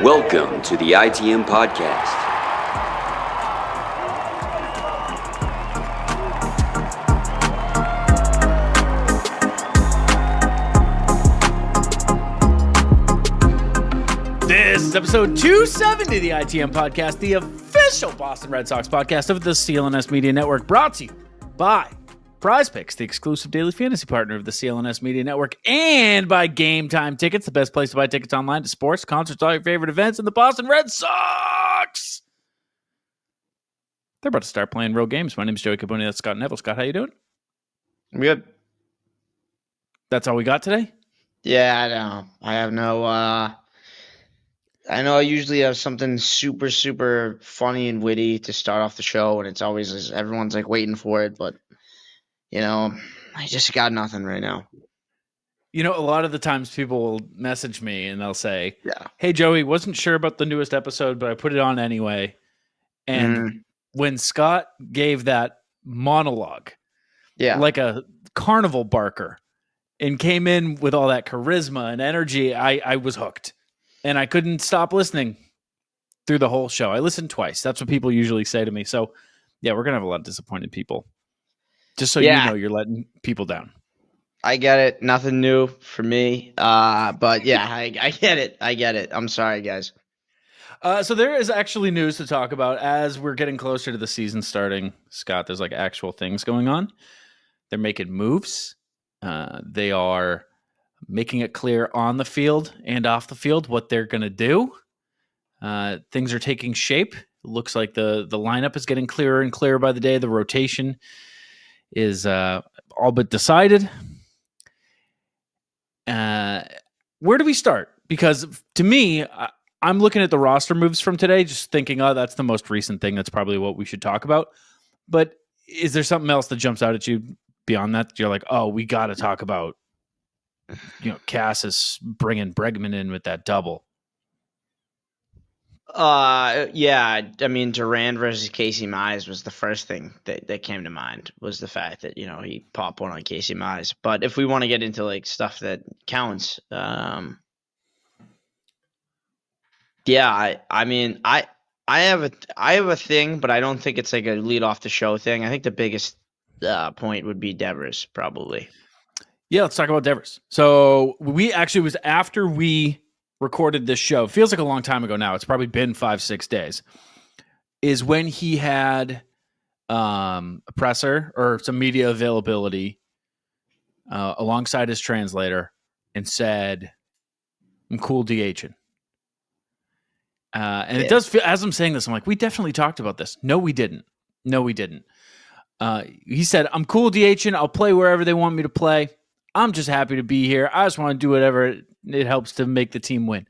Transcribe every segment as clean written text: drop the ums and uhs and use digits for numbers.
Welcome to the ITM Podcast. This is episode 270 of the ITM Podcast, the official Boston Red Sox podcast of the CLNS Media Network, brought to you by Prizepicks, the exclusive daily fantasy partner of the CLNS Media Network, and by Gametime Tickets, the best place to buy tickets online to sports, concerts, all your favorite events, and the Boston Red Sox. They're about to start playing real games. My name is Joey Copponi, that's Scott Neville. Scott, how you doing? I'm good. That's all we got today? Yeah, I know. I have no, I know I usually have something super, super funny and witty to start off the show, and it's always, everyone's like waiting for it, but, you know, I just got nothing right now. You know, a lot of the times people will message me and they'll say, Yeah. Hey, Joey, wasn't sure about the newest episode, but I put it on anyway. And when Scott gave that monologue, Yeah. like a carnival barker, and came in with all that charisma and energy, I was hooked. And I couldn't stop listening through the whole show. I listened twice. That's what people usually say to me. So, yeah, we're going to have a lot of disappointed people. Just so you know, you're letting people down. I get it. Nothing new for me. But yeah, I get it. I get it. I'm sorry, guys. So there is actually news to talk about as we're getting closer to the season starting. Scott, there's like actual things going on. They're making moves. They are making it clear on the field and off the field what they're going to do. Things are taking shape. It looks like the lineup is getting clearer and clearer by the day. The rotation is all but decided. Where do we start? Because to me, I'm looking at the roster moves from today, just thinking, oh, that's the most recent thing. That's probably what we should talk about. But is there something else that jumps out at you beyond that? You're like, oh, we got to talk about, Cass is bringing Bregman in with that double. Yeah, I mean, Durant versus Casey Mize was the first thing that came to mind, was the fact that, he popped one on Casey Mize. But if we want to get into like stuff that counts, yeah, I mean, I have a thing, but I don't think it's like a lead off the show thing. I think the biggest point would be Devers, probably. Yeah, let's talk about Devers. So we actually was after we recorded this show. It feels like a long time ago now. It's probably been 5-6 days. Is when he had a presser or some media availability alongside his translator and said, I'm cool DHing. It does feel, as I'm saying this, I'm like, we definitely talked about this. No, we didn't. He said, I'm cool DHing. I'll play wherever they want me to play. I'm just happy to be here. I just want to do whatever it helps to make the team win.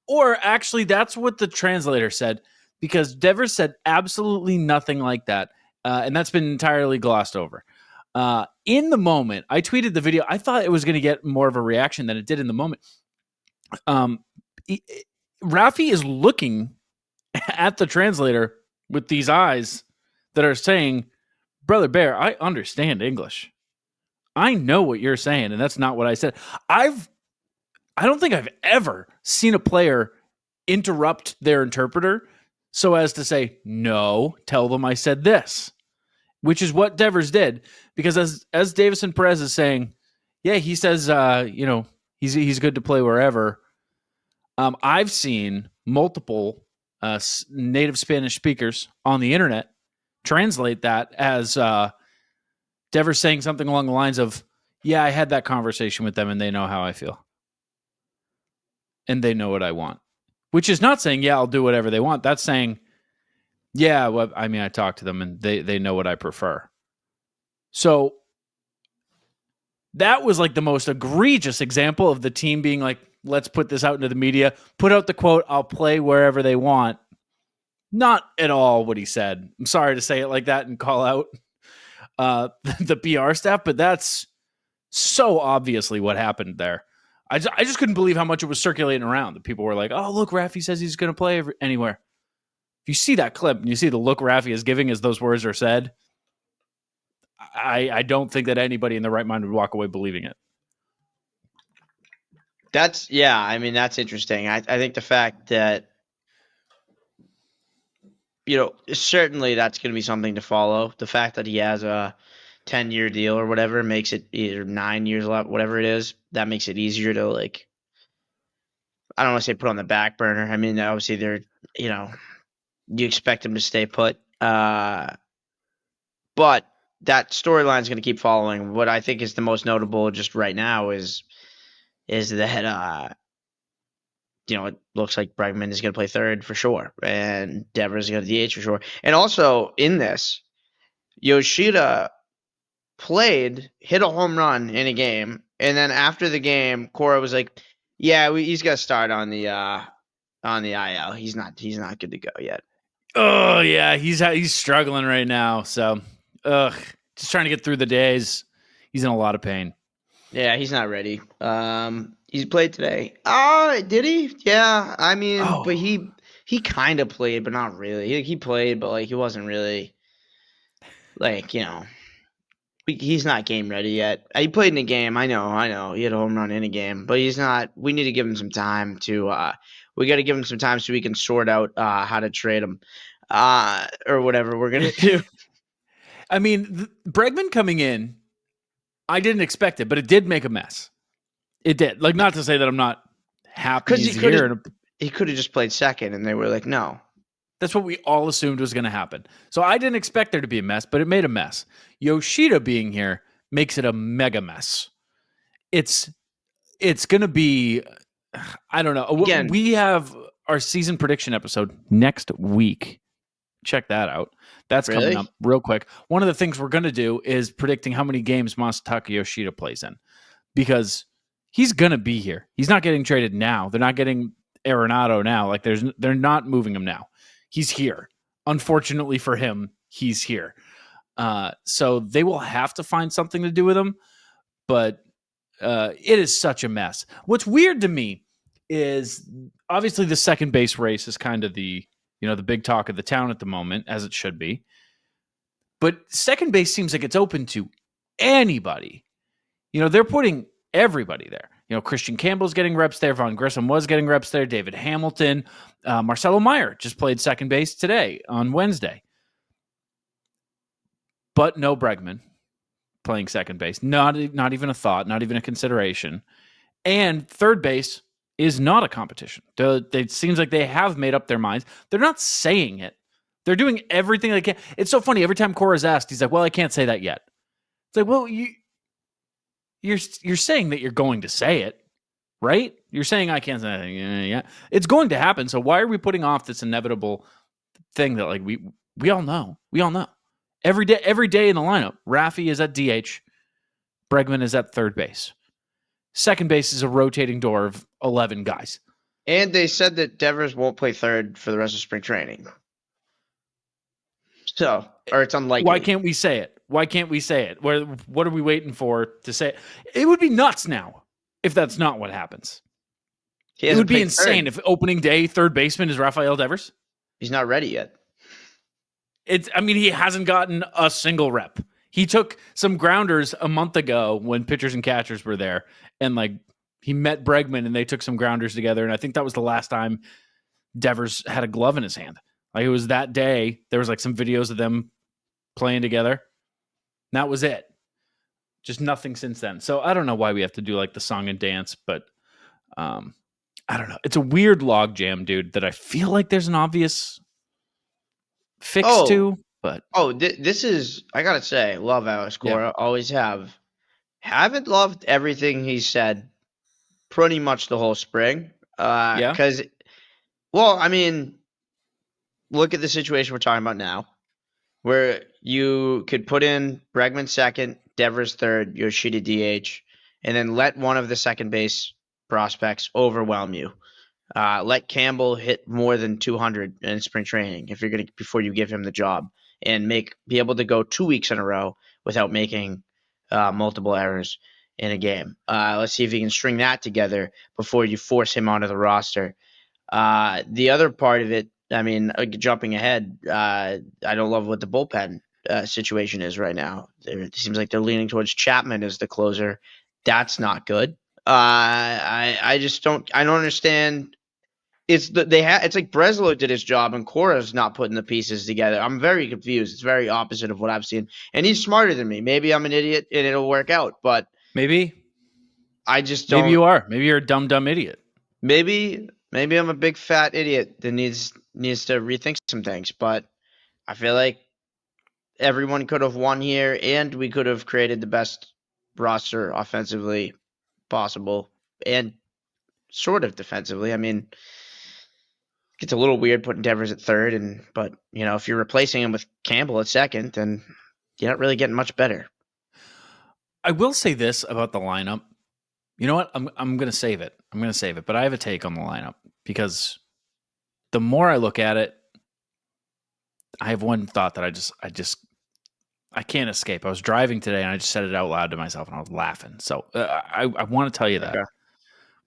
Or actually, that's what the translator said, because Devers said absolutely nothing like that. And that's been entirely glossed over. In the moment, I tweeted the video. I thought it was going to get more of a reaction than it did in the moment. Rafi is looking at the translator with these eyes that are saying, Brother Bear, I understand English. I know what you're saying, and that's not what I said. I don't think I've ever seen a player interrupt their interpreter so as to say, no, tell them I said this, which is what Devers did. Because as Davison Perez is saying, yeah, he says, he's good to play wherever. I've seen multiple native Spanish speakers on the internet translate that as Devers saying something along the lines of, yeah, I had that conversation with them and they know how I feel. And they know what I want. Which is not saying, yeah, I'll do whatever they want. That's saying, yeah, well, I mean, I talked to them and they know what I prefer. So that was like the most egregious example of the team being like, let's put this out into the media. Put out the quote, I'll play wherever they want. Not at all what he said. I'm sorry to say it like that and call out the PR staff, but that's so obviously what happened there. I just couldn't believe how much it was circulating around. The people were like, oh, look, Rafi says he's going to play anywhere. If you see that clip and you see the look Rafi is giving as those words are said, I don't think that anybody in their right mind would walk away believing it. That's interesting. I think the fact that, certainly that's going to be something to follow. The fact that he has a 10-year deal or whatever makes it either 9 years left, whatever it is, that makes it easier to, like, I don't want to say put on the back burner. I mean, obviously you know, you expect him to stay put. But that storyline is going to keep following. What I think is the most notable just right now is that it looks like Bregman is going to play third for sure, and Devers is going to DH for sure. And also in this, Yoshida hit a home run in a game, and then after the game, Cora was like, "Yeah, he's got to start on the IL. He's not good to go yet." Oh yeah, he's struggling right now. So, just trying to get through the days. He's in a lot of pain. Yeah, he's not ready. He's played today. Did he? Yeah, I mean, but he kind of played, but not really. He played, but like he wasn't really like he's not game ready yet. He played in a game. I know. He had a home run in a game, but he's not. We need to give him some time to. We got to give him some time so we can sort out how to trade him, or whatever we're gonna do. I mean, Bregman coming in, I didn't expect it, but it did make a mess. It did. Like, not to say that I'm not happy he's here. He could have just played second, and they were like, no. That's what we all assumed was going to happen. So I didn't expect there to be a mess, but it made a mess. Yoshida being here makes it a mega mess. It's going to be, I don't know. Again, we have our season prediction episode next week. Check that out. That's coming up real quick. One of the things we're going to do is predicting how many games Masataka Yoshida plays in, because he's going to be here. He's not getting traded now. They're not getting Arenado now. Like they're not moving him now. He's here. Unfortunately for him, he's here. So they will have to find something to do with him, but it is such a mess. What's weird to me is obviously the second base race is kind of the big talk of the town at the moment, as it should be. But second base seems like it's open to anybody. They're putting everybody there. Christian Campbell's getting reps there. Vaughn Grissom was getting reps there. David Hamilton. Marcelo Meyer just played second base today on Wednesday. But no Bregman playing second base. Not even a thought, not even a consideration. And third base is not a competition. It seems like they have made up their minds. They're not saying it. They're doing everything they can. It's so funny. Every time Cora's asked, he's like, well, I can't say that yet. It's like, well, you're saying that you're going to say it, right? You're saying I can't say anything. Yeah. It's going to happen. So why are we putting off this inevitable thing that like we all know? We all know. Every day in the lineup, Rafi is at DH. Bregman is at third base. Second base is a rotating door of 11 guys. And they said that Devers won't play third for the rest of spring training. So, or it's unlikely. Why can't we say it? What are we waiting for to say it? It would be nuts now if that's not what happens. It would be insane if opening day third baseman is Rafael Devers. He's not ready yet. He hasn't gotten a single rep. He took some grounders a month ago when pitchers and catchers were there, and like he met Bregman and they took some grounders together. And I think that was the last time Devers had a glove in his hand. Like it was that day. There was like some videos of them playing together. And that was it. Just nothing since then. So I don't know why we have to do like the song and dance, but I don't know. It's a weird log jam, dude, that I feel like there's an obvious fix to. But this is, I gotta say, love Alex Cora. Yeah. Always have. Haven't loved everything he said pretty much the whole spring. Because, look at the situation we're talking about now, where you could put in Bregman second, Devers third, Yoshida DH, and then let one of the second base prospects overwhelm you. Let Campbell hit more than 200 in spring training before you give him the job, and be able to go 2 weeks in a row without making multiple errors in a game. Let's see if he can string that together before you force him onto the roster. The other part of it, jumping ahead, I don't love what the bullpen situation is right now. It seems like they're leaning towards Chapman as the closer. That's not good. I just don't understand. It's it's like Breslow did his job and Cora's not putting the pieces together. I'm very confused. It's very opposite of what I've seen. And he's smarter than me. Maybe I'm an idiot and it'll work out, but Maybe I just don't. maybe you are. Maybe you're a dumb idiot. Maybe I'm a big fat idiot that needs to rethink some things, but I feel like everyone could have won here and we could have created the best roster offensively possible and sort of defensively. I mean, it gets a little weird putting Devers at third, but if you're replacing him with Campbell at second, then you're not really getting much better. I will say this about the lineup. You know what? I'm going to save it. But I have a take on the lineup because the more I look at it, I have one thought that I can't escape. I was driving today and I just said it out loud to myself and I was laughing. So I want to tell you that. Okay.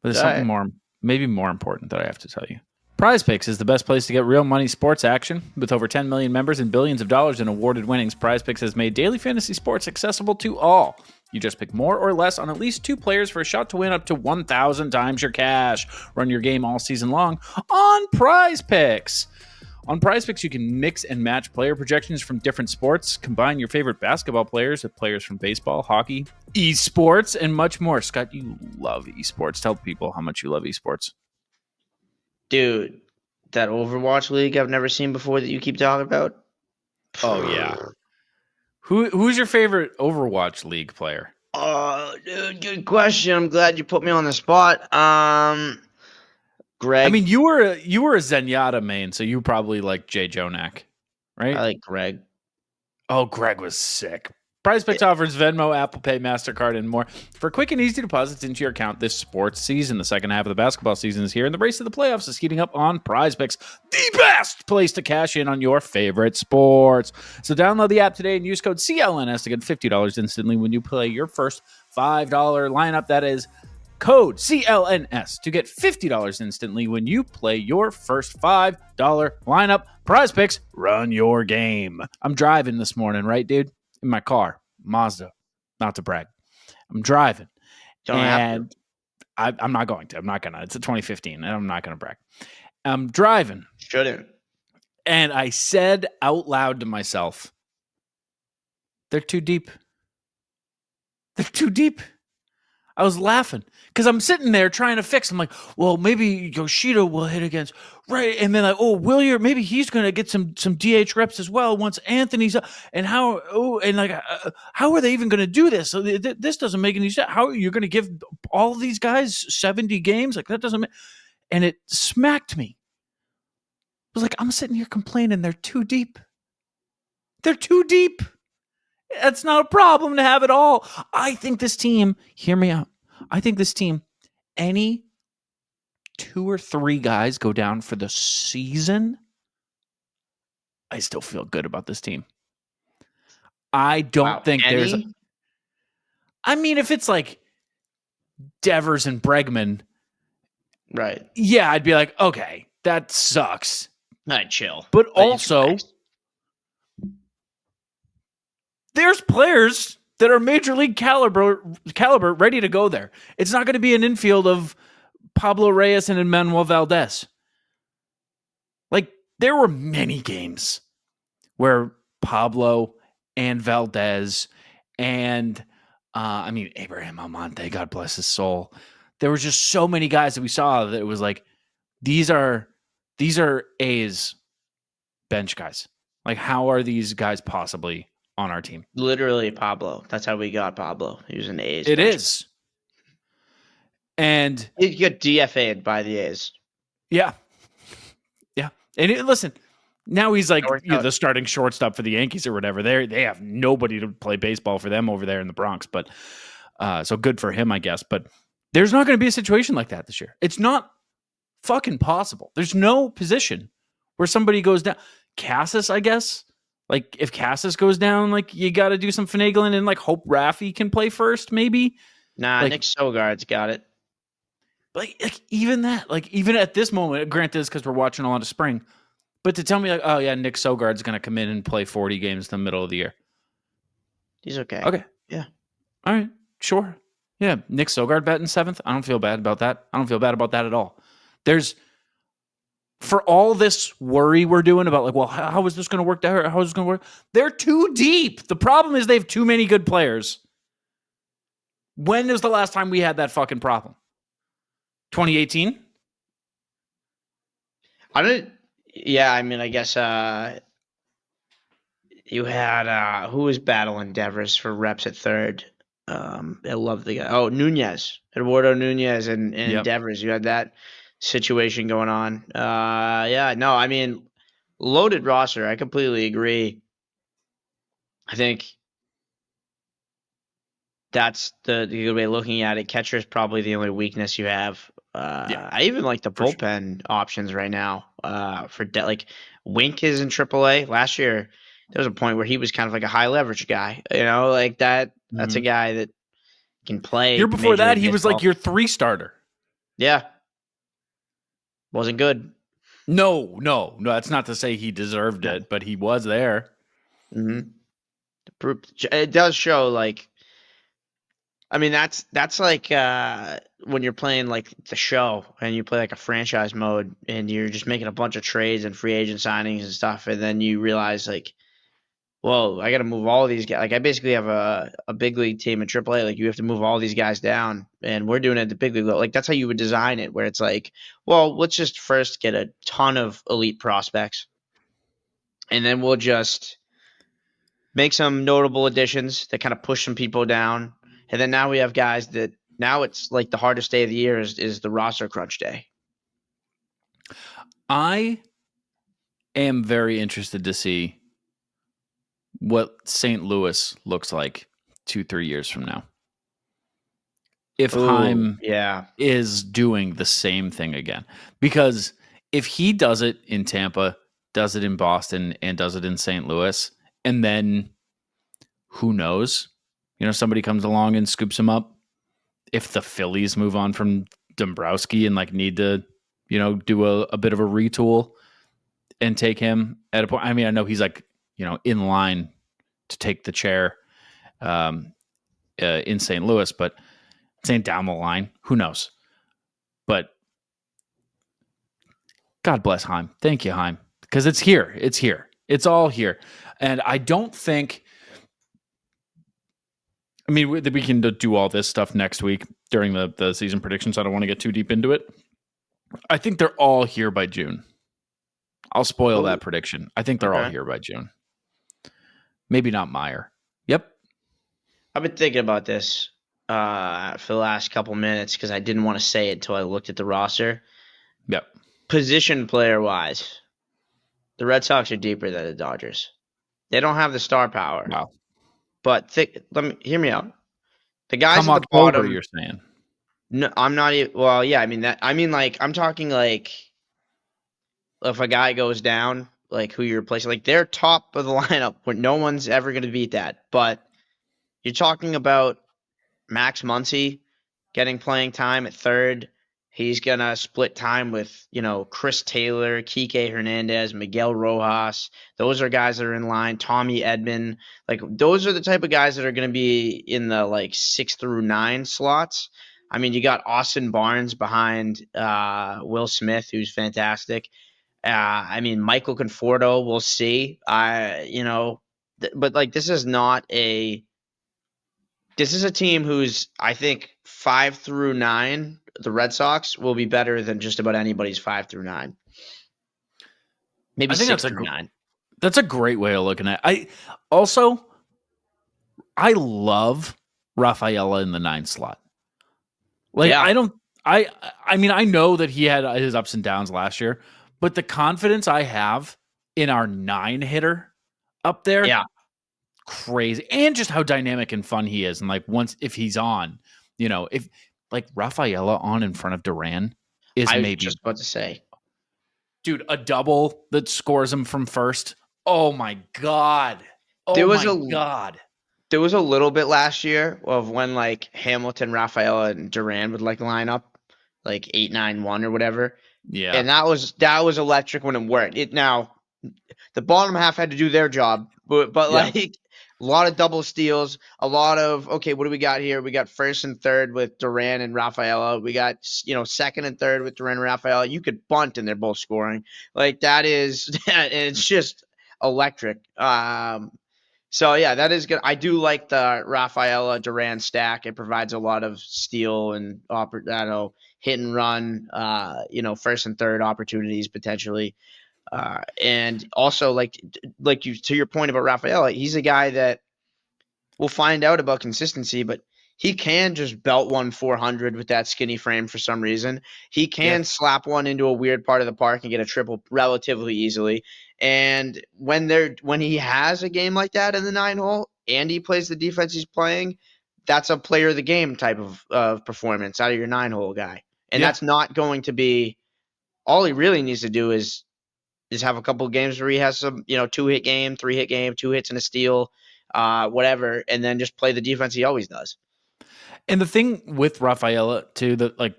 But there's something more, maybe more important that I have to tell you. Prizepicks is the best place to get real money sports action. With over 10 million members and billions of dollars in awarded winnings, Prizepicks has made daily fantasy sports accessible to all. You just pick more or less on at least 2 players for a shot to win up to 1,000 times your cash. Run your game all season long on Prizepicks. On Prizepicks, you can mix and match player projections from different sports, combine your favorite basketball players with players from baseball, hockey, esports, and much more. Scott, you love esports. Tell people how much you love esports. Dude, that Overwatch League I've never seen before that you keep talking about. Oh, yeah. Who's your favorite Overwatch League player? Dude, good question. I'm glad you put me on the spot. Greg. I mean, you were a Zenyatta main, so you probably like Jay Jonak, right? I like Greg. Oh, Greg was sick. Prizepicks offers Venmo, Apple Pay, MasterCard, and more for quick and easy deposits into your account this sports season. The second half of the basketball season is here, and the race to the playoffs is heating up on Prizepicks, the best place to cash in on your favorite sports. So download the app today and use code CLNS to get $50 instantly when you play your first $5 lineup. That is code CLNS to get $50 instantly when you play your first $5 lineup. Prizepicks, run your game. I'm driving this morning, right, dude? In my car, Mazda, not to brag. I'm driving. I'm not going to. I'm not going to. It's a 2015, and I'm not going to brag. I'm driving. Shouldn't. And I said out loud to myself, they're too deep. They're too deep. I was laughing because I'm sitting there trying to fix. I'm like, well, maybe Yoshida will hit against right, and then like, oh, Willier, maybe he's going to get some DH reps as well once Anthony's up. And how are they even going to do this? So this doesn't make any sense. How are you going to give all of these guys 70 games? Like that doesn't make. And it smacked me. It was like I'm sitting here complaining they're too deep. They're too deep. That's not a problem to have it all. I think this team, hear me out. I think this team, any 2 or 3 guys go down for the season, I still feel good about this team. I don't think there's. I mean, if it's like Devers and Bregman, right? Yeah, I'd be like, okay, that sucks. All right, chill. But also, there's players that are major league caliber ready to go there. It's not going to be an infield of Pablo Reyes and Emmanuel Valdez. Like, there were many games where Pablo and Valdez and, Abraham Almonte, God bless his soul. There was just so many guys that we saw that it was like, these are A's bench guys. Like, how are these guys possibly on our team? Literally Pablo. That's how we got Pablo. He was an A's. It is. And he got DFA'd by the A's. Yeah. Yeah. And listen, now he's like the starting shortstop for the Yankees or whatever. They have nobody to play baseball for them over there in the Bronx. But so good for him, I guess. But there's not going to be a situation like that this year. It's not fucking possible. There's no position where somebody goes down. Cassis, I guess. Like, if Cassis goes down, like, you got to do some finagling and, like, hope Raffy can play first, maybe? Nah, like, Nick Sogard's got it. Like, even that, like, even at this moment, granted, it's because we're watching a lot of spring, but to tell me, like, oh, yeah, Nick Sogard's going to come in and play 40 games in the middle of the year. He's okay. Okay. Yeah. All right. Sure. Yeah, Nick Sogard batting 7th. I don't feel bad about that. I don't feel bad about that at all. For all this worry we're doing about like, well, how is this going to work there? How is this going to work? They're too deep. The problem is they have too many good players. When was the last time we had that fucking problem? 2018? Yeah, I mean, I guess you had who was battling Devers for reps at third? I love the guy. Oh, Nunez, Eduardo Nunez, and Yep. Devers. You had that situation going on. Yeah, no, I mean, loaded roster. I completely agree. I think that's the good way of looking at it. Catcher is probably the only weakness you have. Yeah, I even like the for sure. bullpen options right now. Like Wink is in AAA. Last year, there was a point where he was kind of like a high leverage guy. You know, like that. That's a guy that can play Year before Major that, League he was like Baseball. your 3 starter. Yeah, wasn't good. No. That's not to say he deserved No. it, but he was there. Mm-hmm. It does show like. I mean, that's like when you're playing like the show and you play like a franchise mode and you're just making a bunch of trades and free agent signings and stuff, and then you realize like, whoa, I got to move all of these guys. Like I basically have a big league team in AAA. Like you have to move all these guys down, and we're doing it at the big league level. Like that's how you would design it, where it's like, well, let's just first get a ton of elite prospects, and then we'll just make some notable additions that kind of push some people down. And then now we have guys that now it's like the hardest day of the year is the roster crunch day. I am very interested to see what St. Louis looks like 2-3 years from now. If Heim Yeah. is doing the same thing again. Because if he does it in Tampa, does it in Boston, and does it in St. Louis, and then who knows? Somebody comes along and scoops him up. If the Phillies move on from Dombrowski and like need to, do a bit of a retool and take him at a point. I mean, I know he's like, in line to take the chair in St. Louis, but saying down the line, who knows? But God bless Heim. Thank you, Heim, because it's here. It's here. It's all here. And I don't think. I mean, we can do all this stuff next week during the season predictions. I don't want to get too deep into it. I think they're all here by June. I'll spoil that prediction. I think they're all here by June. Maybe not Meyer. Yep. I've been thinking about this for the last couple minutes because I didn't want to say it until I looked at the roster. Yep. Position player wise, the Red Sox are deeper than the Dodgers. They don't have the star power. Wow. But hear me out. The guys Come at the October, bottom. you're saying? No, I'm not even. Well, yeah, I mean that. I mean, like, I'm talking like if a guy goes down, like who you're replacing, like they're top of the lineup where no one's ever going to beat that. But you're talking about Max Muncy getting playing time at third. He's going to split time with, Chris Taylor, Kike Hernandez, Miguel Rojas. Those are guys that are in line. Tommy Edman. Like, those are the type of guys that are going to be in the, 6 through 9 slots. I mean, you got Austin Barnes behind Will Smith, who's fantastic. I mean, Michael Conforto, we'll see. But, this is not a – this is a team who's, I think, 5 through 9, the Red Sox, will be better than just about anybody's 5 through 9. Maybe 6 through 9. That's a great way of looking at it. I love Rafaela in the 9 slot. Like, yeah. I mean, I know that he had his ups and downs last year, but the confidence I have in our 9 hitter up there, yeah, crazy. And just how dynamic and fun he is. And like if he's on, if like Rafaela on in front of Duran is I was maybe just about to say, dude, a double that scores him from first. Oh my God. There was a little bit last year of when Hamilton, Rafaela, and Duran would line up 8-9-1 or whatever. Yeah. And that was electric when it worked. Now the bottom half had to do their job, but A lot of double steals, a lot of, okay, what do we got here? We got first and third with Duran and Rafaela. We got, second and third with Duran and Rafaela. You could bunt and they're both scoring. Like that is, it's just electric. So yeah, that is good. I do like the Rafaela Duran stack. It provides a lot of steal and hit and run, first and third opportunities potentially. And also like you, to your point about Rafaela, he's a guy that we'll find out about consistency, but he can just belt one 400 with that skinny frame for some reason. He can slap one into a weird part of the park and get a triple relatively easily. And when he has a game like that in the 9-hole and he plays the defense he's playing, that's a player of the game type of performance out of your 9-hole guy. And that's not going to be all he really needs to do is have a couple of games where he has some, 2-hit game, 3-hit game, 2 hits and a steal, whatever, and then just play the defense he always does. And the thing with Rafaela too, that like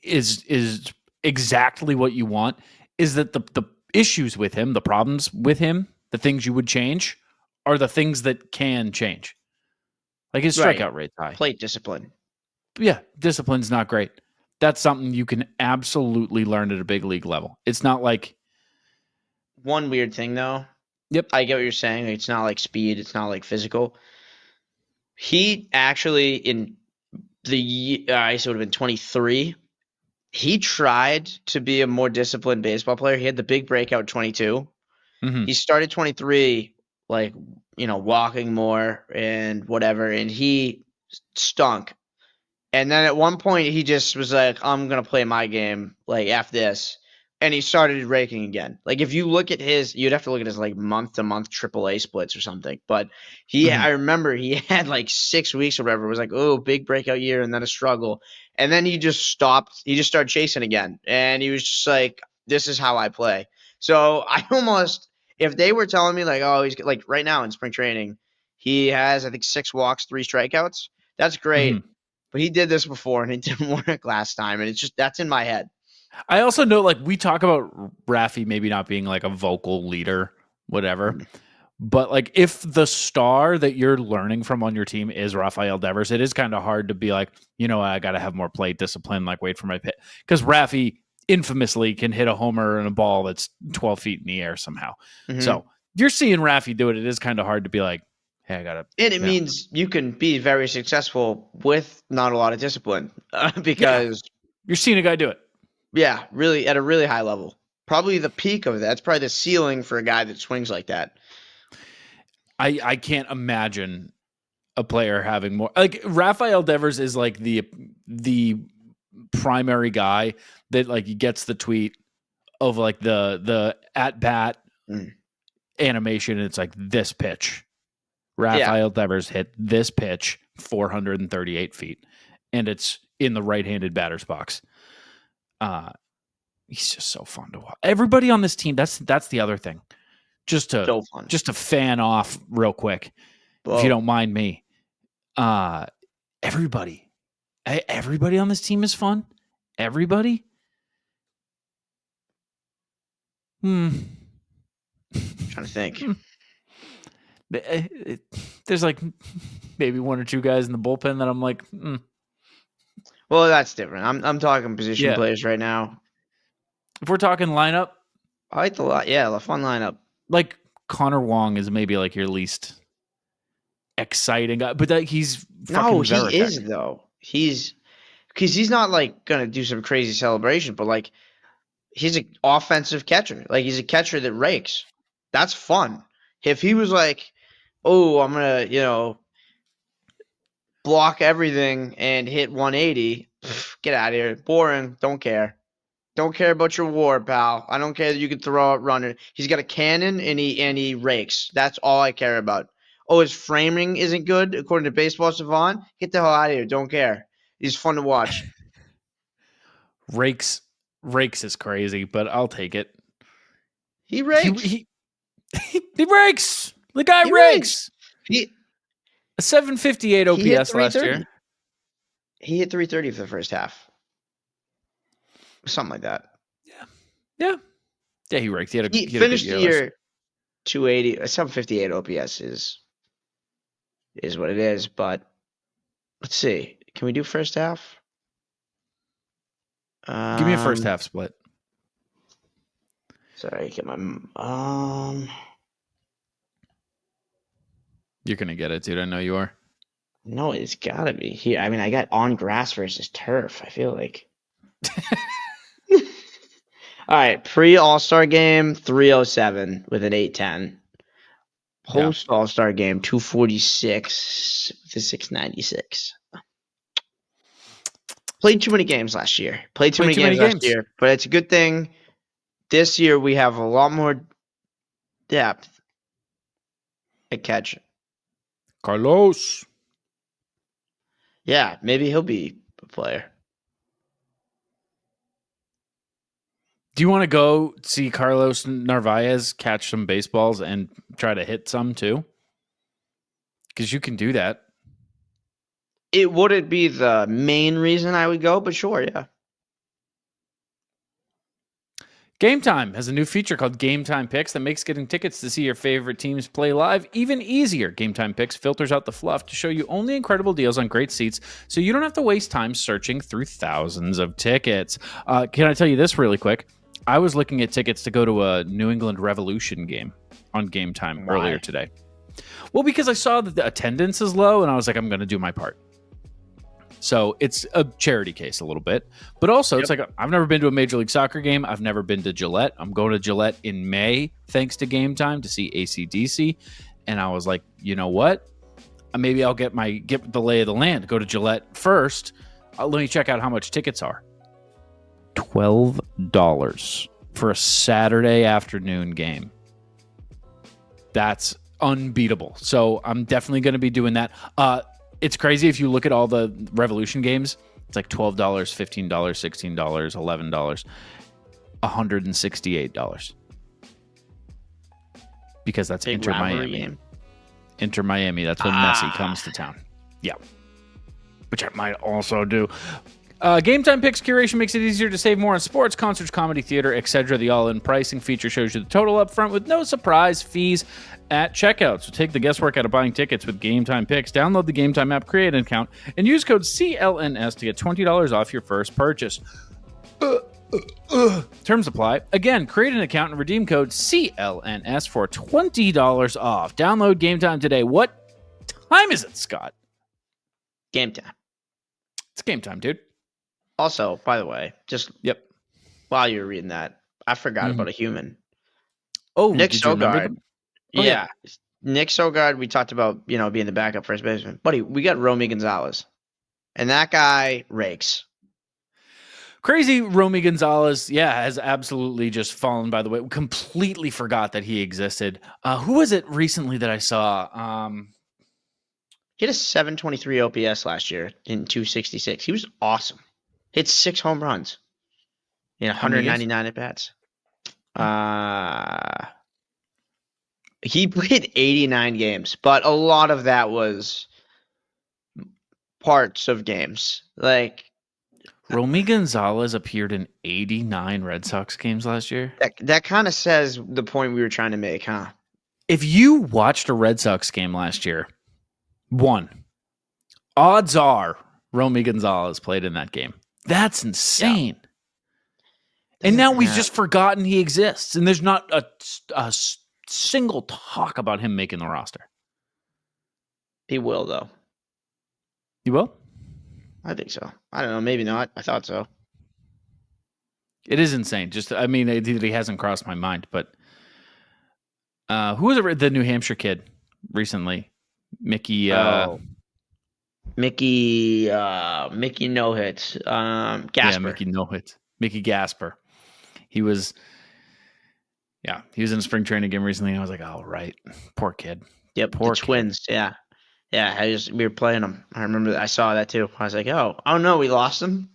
is exactly what you want, is that the issues with him, the problems with him, the things you would change are the things that can change. Like his strikeout rate's high. Plate discipline. Yeah, discipline's not great. That's something you can absolutely learn at a big league level. It's not like one weird thing though. Yep. I get what you're saying. It's not like speed. It's not like physical. He actually, in the I guess it would have been 23, he tried to be a more disciplined baseball player. He had the big breakout 22. Mm-hmm. He started 23, like, walking more and whatever, and he stunk. And then at one point, he just was like, I'm going to play my game, like, after this. And he started raking again. Like, if you look at you'd have to look at his, like, month-to-month AAA splits or something. But I remember he had, like, 6 weeks or whatever. It was like, oh, big breakout year and then a struggle. And then he just stopped. He just started chasing again. And he was just like, this is how I play. So I almost, if they were telling me, like, oh, he's, like, right now in spring training, he has, I think, 6 walks, 3 strikeouts. That's great. Mm-hmm. But he did this before and it didn't work last time. And it's just, that's in my head. I also know, like, we talk about Rafi maybe not being like a vocal leader, whatever. Mm-hmm. But like, if the star that you're learning from on your team is Rafael Devers, it is kind of hard to be like, I got to have more plate discipline, like wait for my pit. Because Rafi infamously can hit a homer and a ball that's 12 feet in the air somehow. Mm-hmm. So you're seeing Rafi do it. It is kind of hard to be like, hey, I got to. And it means you can be very successful with not a lot of discipline because you're seeing a guy do it. Yeah, really at a really high level. Probably the peak of that. It's probably the ceiling for a guy that swings like that. I can't imagine a player having more. Like Rafael Devers is like the primary guy that like gets the tweet of like the at bat animation. And it's like this pitch. Rafael Devers hit this pitch 438 feet, and it's in the right-handed batter's box. He's just so fun to watch. Everybody on this team, that's the other thing. Just to fan off real quick, if you don't mind me. Everybody on this team is fun. Everybody. I'm trying to think. There's like maybe one or two guys in the bullpen that I'm like, Well, that's different. I'm talking position players right now. If we're talking lineup, I like the fun lineup. Like Connor Wong is maybe like your least exciting guy, but he's fucking Veritek. He is though. Because he's not like gonna do some crazy celebration, but like he's an offensive catcher. Like he's a catcher that rakes. That's fun. If he was like, oh, I'm gonna block everything and hit 180, get out of here. Boring. Don't care. Don't care about your WAR, pal. I don't care that you can throw out runner. He's got a cannon and he rakes. That's all I care about. Oh, his framing isn't good according to Baseball Savant. Get the hell out of here. Don't care. He's fun to watch. Rakes is crazy, but I'll take it. He rakes. He rakes. The guy rakes. A 758 OPS last year. He hit 330 for the first half. Something like that. Yeah, he raked. He finished the year 280. 758 OPS is is what it is. But let's see. Can we do first half? Give me a first half split. Sorry, get my You're gonna get it, dude. I know you are. No, it's gotta be here. I mean, I got on grass versus turf. I feel like. All right, pre All-Star game 307 with an 810. Post All-Star game 246 with a 696. Played too many games last year. But it's a good thing. This year we have a lot more depth at catch. Carlos. Yeah, maybe he'll be a player. Do you want to go see Carlos Narvaez catch some baseballs and try to hit some too? Because you can do that. It wouldn't be the main reason I would go, but sure, yeah. Gametime has a new feature called Gametime Picks that makes getting tickets to see your favorite teams play live even easier. Gametime Picks filters out the fluff to show you only incredible deals on great seats, so you don't have to waste time searching through thousands of tickets. Can I tell you this really quick? I was looking at tickets to go to a New England Revolution game on Gametime earlier today. Well, because I saw that the attendance is low, and I was like, I'm going to do my part. So it's a charity case a little bit. But also, it's like, I've never been to a Major League Soccer game. I've never been to Gillette. I'm going to Gillette in May, thanks to Gametime, to see AC/DC. And I was like, you know what? Maybe I'll get the lay of the land. Go to Gillette first. Let me check out how much tickets are. $12 for a Saturday afternoon game. That's unbeatable. So I'm definitely going to be doing that. It's crazy if you look at all the Revolution games. It's like $12, $15, $16, $11, $168. Because that's Big Inter Miami. Game. Inter Miami. That's when Messi comes to town. Yeah. Which I might also do. Gametime Picks curation makes it easier to save more on sports, concerts, comedy, theater, etc. The all-in pricing feature shows you the total up front with no surprise fees at checkout. So take the guesswork out of buying tickets with Gametime Picks. Download the Gametime app, create an account, and use code CLNS to get $20 off your first purchase. Terms apply. Again, create an account and redeem code CLNS for $20 off. Download Gametime today. What time is it, Scott? Game time. It's Gametime, dude. Also, by the way, just while you were reading that, I forgot about a human. Oh, Nick did you remember them? Yeah. Nick Sogard, we talked about, being the backup first baseman. Buddy, we got Romy Gonzalez. And that guy rakes. Crazy Romy Gonzalez, has absolutely just fallen by the way. Completely forgot that he existed. Who was it recently that I saw? He had a 723 OPS last year in 266. He was awesome. Hit 6 home runs in 199 at bats. He played 89 games, but a lot of that was parts of games. Like Romy Gonzalez appeared in 89 Red Sox games last year. That kind of says the point we were trying to make, huh? If you watched a Red Sox game last year, odds are Romy Gonzalez played in that game. That's insane. Yeah. And now we've just forgotten he exists, and there's not a single talk about him making the roster. He will, though. He will? I think so. I don't know. Maybe not. I thought so. It is insane. He hasn't crossed my mind, but who was the New Hampshire kid recently? Mickey no hits. Gasper. Yeah, Mickey no hits. Mickey Gasper. He was in a spring training game recently, and I was like, oh, right. Poor kid. Yep, poor the Twins, yeah. Yeah, we were playing them. I remember I saw that too. I was like, oh no, we lost them.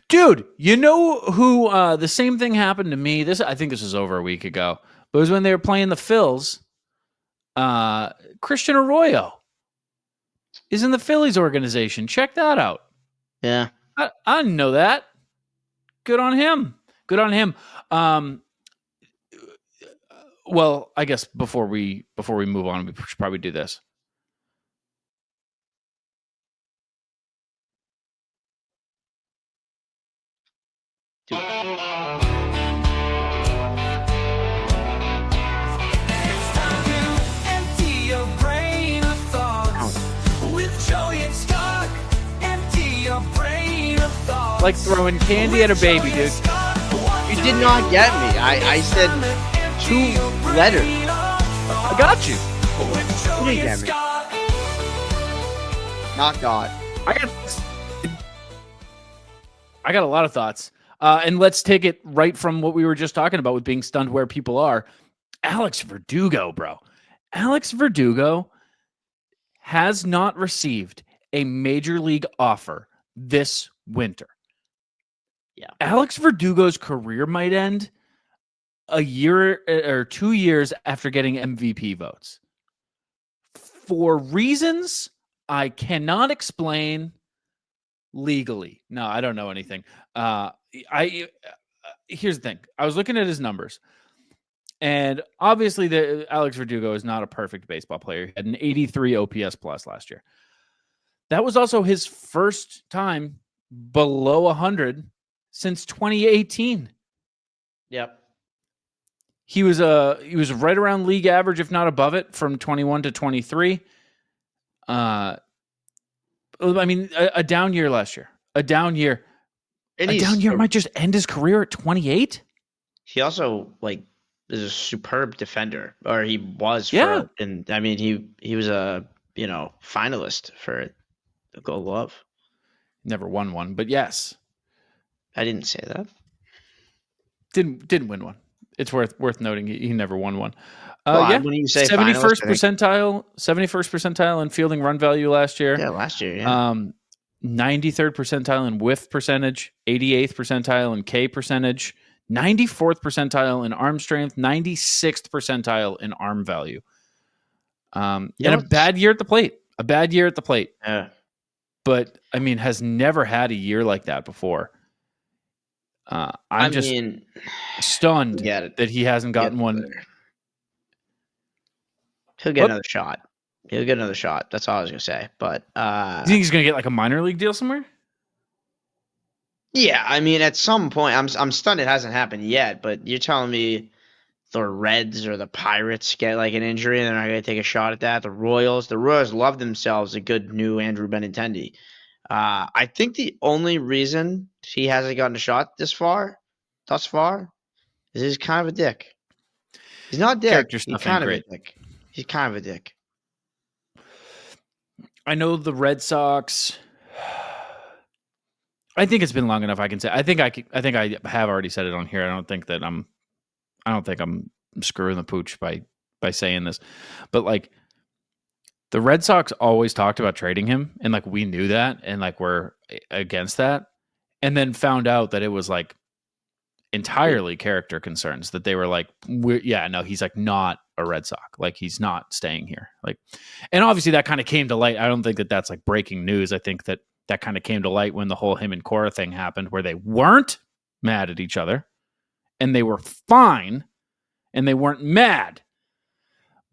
Dude, you know who the same thing happened to me. I think this was over a week ago. But it was when they were playing the Phils. Christian Arroyo is in the Phillies organization. Check that out. Yeah. I didn't know that. Good on him. Well, I guess before we move on, we should probably do this. Dude. Like throwing candy at a baby, dude. You did not get me. I said 2 letters. I got you. You didn't get me. Not God. I got a lot of thoughts. And let's take it right from what we were just talking about with being stunned where people are. Alex Verdugo, bro. Alex Verdugo has not received a major league offer this winter. Yeah. Alex Verdugo's career might end a year or 2 years after getting MVP votes. For reasons I cannot explain legally. No, I don't know anything. Here's the thing. I was looking at his numbers. And obviously Alex Verdugo is not a perfect baseball player. He had an 83 OPS plus last year. That was also his first time below 100 since 2018. Yep. He was right around league average, if not above it, from 21 to 23. I mean, a down year last year. A down year. And a down year might just end his career at 28. He also is a superb defender, or he was. Yeah. And I mean, he was a finalist for the Gold Glove. Never won one, but yes. I didn't say that. Didn't win one. It's worth noting he never won one. When you say 71st percentile in fielding run value last year. Yeah, last year. Yeah. 93rd percentile in whiff percentage, 88th percentile in K percentage, 94th percentile in arm strength, 96th percentile in arm value. And a bad year at the plate. Yeah. But I mean, has never had a year like that before. I'm just stunned that he hasn't gotten one. He'll get another shot. That's all I was gonna say. But do you think he's gonna get like a minor league deal somewhere? Yeah, I mean, at some point, I'm stunned it hasn't happened yet. But you're telling me the Reds or the Pirates get like an injury and they're not gonna take a shot at that? The Royals love themselves a good new Andrew Benintendi. I think the only reason he hasn't gotten a shot thus far, is he's kind of a dick. He's not a dick. He's kind of a dick. He's kind of a dick. I know the Red Sox. I think it's been long enough. I can say. I think I have already said it on here. I don't think I'm screwing the pooch by saying this, but like the Red Sox always talked about trading him, and like we knew that, and like we're against that, and then found out that it was like entirely character concerns, that they were like, he's like not a Red Sox, like he's not staying here, like, and obviously that kind of came to light. I don't think that that's like breaking news. I think that kind of came to light when the whole him and Cora thing happened, where they weren't mad at each other and they were fine and they weren't mad,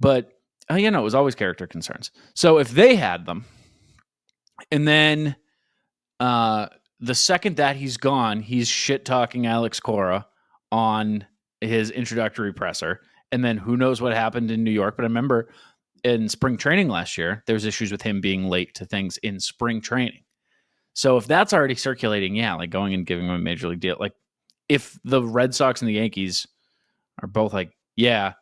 but it was always character concerns. So if they had them, and then the second that he's gone, he's shit talking Alex Cora on his introductory presser. And then who knows what happened in New York. But I remember in spring training last year, there was issues with him being late to things in spring training. So if that's already circulating, like going and giving him a major league deal, like if the Red Sox and the Yankees are both like,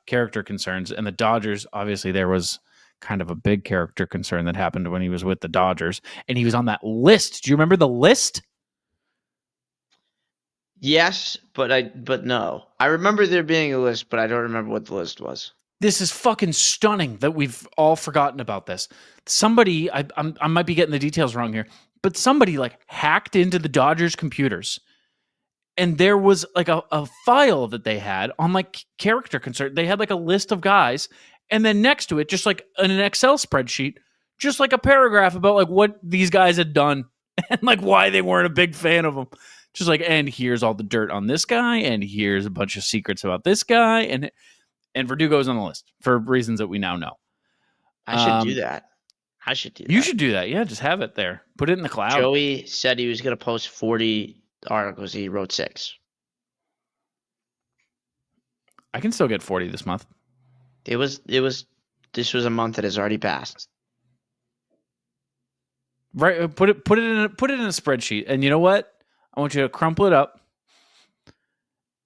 character concerns, and the Dodgers, obviously there was kind of a big character concern that happened when he was with the Dodgers, and he was on that list. Do you remember the list? Yes, but no. I remember there being a list, but I don't remember what the list was. This is fucking stunning that we've all forgotten about this. Somebody, I might be getting the details wrong here, but somebody like hacked into the Dodgers computers, and there was like a file that they had on like character concern. They had like a list of guys, and then next to it, just like in an Excel spreadsheet, just like a paragraph about like what these guys had done and like why they weren't a big fan of them. Just like, and here's all the dirt on this guy, and here's a bunch of secrets about this guy, and Verdugo's on the list for reasons that we now know. I should do that. You should do that. Yeah, just have it there. Put it in the cloud. Joey said he was going to post 40 articles. He wrote 6. I can still get 40 this month. This was a month that has already passed. Right, put it in a spreadsheet, and you know what? I want you to crumple it up,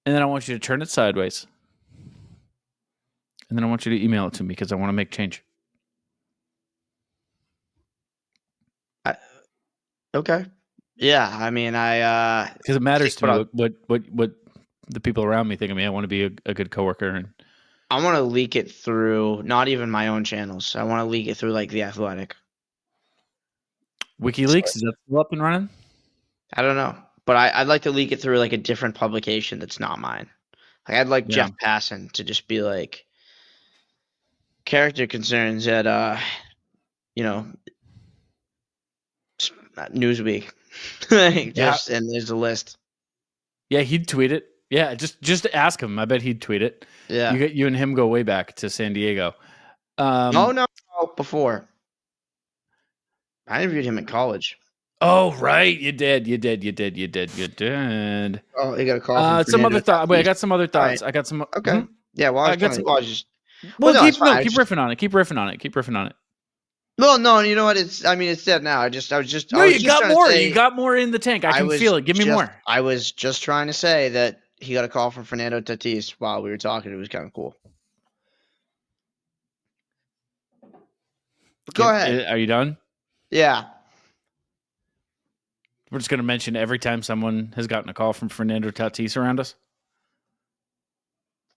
and then I want you to turn it sideways, and then I want you to email it to me because I want to make change. Okay. Yeah, I mean, because it matters to me what the people around me think of me. I want to be a good coworker, and I want to leak it through not even my own channels. I want to leak it through like The Athletic. WikiLeaks, is that still up and running? I don't know, but I'd like to leak it through like a different publication that's not mine. Like I'd like Jeff Passan to just be like character concerns at Newsweek. And there's a list. Yeah, he'd tweet it. Yeah, just ask him. I bet he'd tweet it. Yeah, you and him go way back to San Diego. No, before. I interviewed him in college. Oh, right. You did. Oh, you got a call. Some other thought. Wait, I got some other thoughts. Right. I got some. Okay. Yeah. Well, I got some. Keep riffing on it. Keep riffing on it. Well, no, you know what? It's dead now. You got more. You got more in the tank. I can feel it. Give me more. I was just trying to say that he got a call from Fernando Tatis while we were talking. It was kind of cool. Go ahead. Are you done? Yeah. We're just going to mention every time someone has gotten a call from Fernando Tatis around us.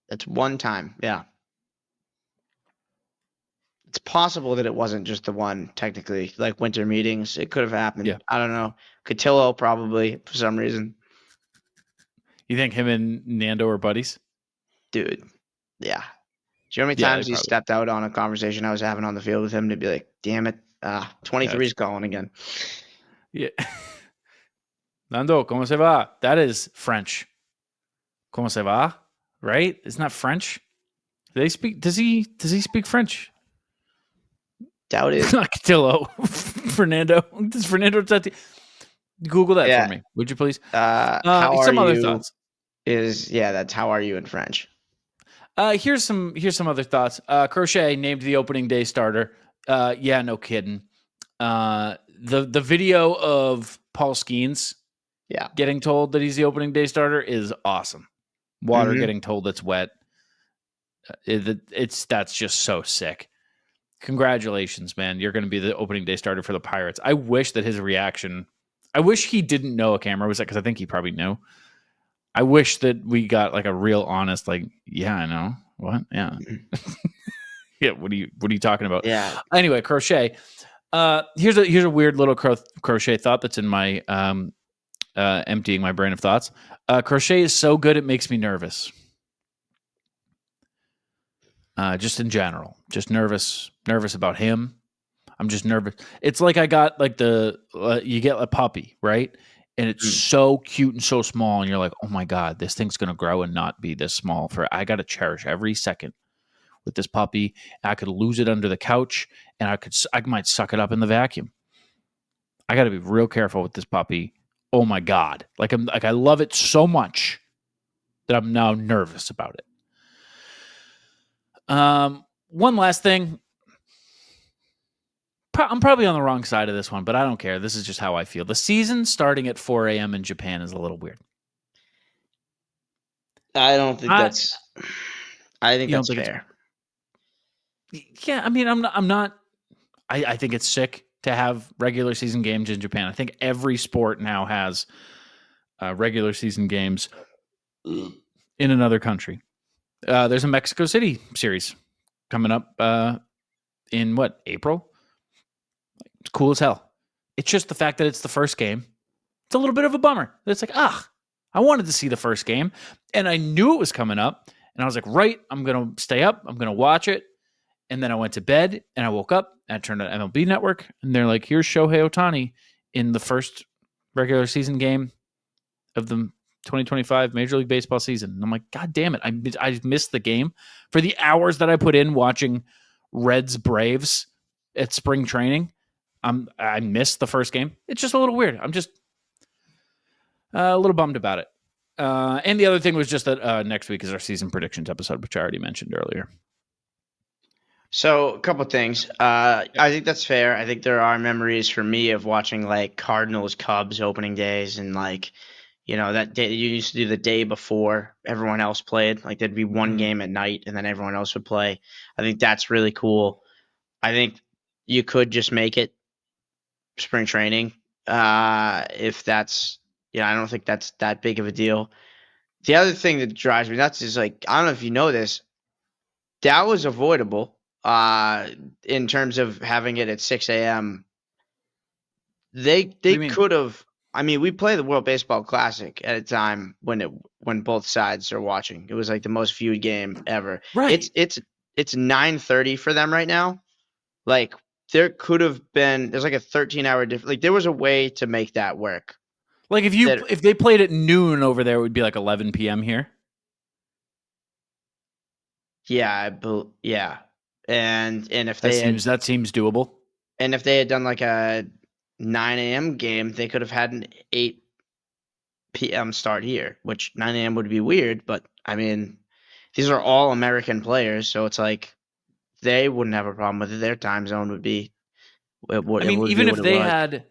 That's one time. Yeah. It's possible that it wasn't just the one, technically, like winter meetings. It could have happened. Yeah. I don't know. Cotillo probably for some reason. You think him and Nando are buddies? Dude. Yeah. Do you know how many times he stepped out on a conversation I was having on the field with him to be like, damn it, 23's calling again. Yeah. Nando, ¿cómo se va? That is French. ¿Cómo se va? Right? Isn't that French? Does he speak French? Doubt it. Not Cotillo. Fernando. Does Fernando Tatis? Google that for me, would you please? How some are other you thoughts. That's how are you in French. Here's some other thoughts. Crochet named the opening day starter. Yeah, no kidding. The video of Paul Skeens getting told that he's the opening day starter is awesome. Water getting told it's wet. That's just so sick. Congratulations, man. You're going to be the opening day starter for the Pirates. I wish that his reaction, I wish he didn't know a camera was there, because I think he probably knew. I wish that we got like a real honest, like, yeah, I know. What? Yeah. Yeah. What are you talking about? Yeah. Anyway, Crochet. Here's a weird little Crochet thought that's in my emptying my brain of thoughts. Crochet is so good it makes me nervous. Just in general, just nervous about him. I'm just nervous. It's like I got like you get a puppy, right? And it's so cute and so small, and you're like, oh my God, this thing's gonna grow and not be this small. I got to cherish every second with this puppy. I could lose it under the couch, and I might suck it up in the vacuum. I got to be real careful with this puppy. Oh my God, I love it so much that I'm now nervous about it. One last thing. I'm probably on the wrong side of this one, but I don't care. This is just how I feel. The season starting at 4 a.m. in Japan is a little weird. I don't think that's. I think that's fair. Yeah, I mean, I'm not. I think it's sick to have regular season games in Japan. I think every sport now has regular season games in another country. There's a Mexico City series coming up in April? It's cool as hell. It's just the fact that it's the first game. It's a little bit of a bummer. It's like, I wanted to see the first game, and I knew it was coming up, and I was like, right, I'm going to stay up. I'm going to watch it. And then I went to bed, and I woke up, and I turned on MLB Network, and they're like, here's Shohei Ohtani in the first regular season game of the 2025 Major League Baseball season. And I'm like, God damn it. I missed the game for the hours that I put in watching Reds Braves at spring training. I missed the first game. It's just a little weird. A little bummed about it. And the other thing was just that next week is our season predictions episode, which I already mentioned earlier. So a couple things. I think that's fair. I think there are memories for me of watching like Cardinals Cubs opening days and like, that day you used to do the day before everyone else played. Like there'd be one game at night and then everyone else would play. I think that's really cool. I think you could just make it spring training. If that's, I don't think that's that big of a deal. The other thing that drives me nuts is like, I don't know if you know this, that was avoidable. In terms of having it at 6 a.m. They What do you mean? could have. I mean, we play the World Baseball Classic at a time when both sides are watching. It was like the most viewed game ever. Right. It's 9:30 for them right now. Like there could have been. There's like a 13-hour difference. Like there was a way to make that work. Like if they played at noon over there, it would be like 11 p.m. here. Yeah, yeah. And if That they seems doable. and if they had done like a 9 a.m. game, they could have had an 8 p.m. start here, which 9 a.m. would be weird, but I mean, these are all American players, so it's like they wouldn't have a problem with it. Their time zone would be it would be Even what if it they was. had